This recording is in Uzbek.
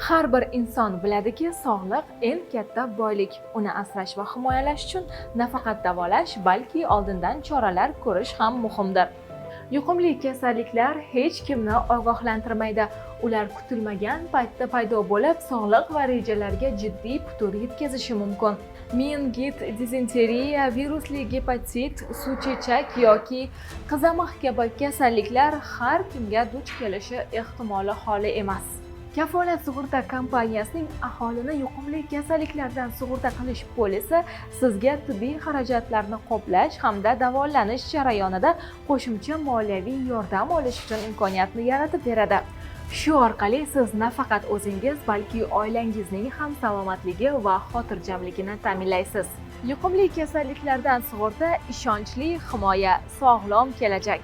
Har bir inson biladiki, sog'liq eng katta boylik. Uni asrash va himoyalash uchun nafaqat davolash, balki oldindan choralar ko'rish ham muhimdir. Yuqumli kasalliklar hech kimni ogohlantirmaydi. Ular kutilmagan paytda paydo bo'lib, sog'liq va rejalarga jiddiy putur yetkazishi mumkin. Meningit, dizenteriya, virusli gepatit, suvchechak yoki qizamiq kabi kasalliklar har kimga duch kelishi ehtimoli xoli emas. Kafolat sug'urta kompaniyasining aholini yuqumli kasalliklardan sug'urta qilish polisi sizga tibbiy xarajatlarni qoplash hamda davolanish jarayonida qo'shimcha moliyaviy yordam olish uchun imkoniyatni yaratib beradi. Shu orqali siz nafaqat o'zingiz, balki oilangizning ham salomatligi va xotirjamligini ta'minlaysiz. Yuqumli kasalliklardan sug'urta, ishonchli himoya, sog'lom kelajak.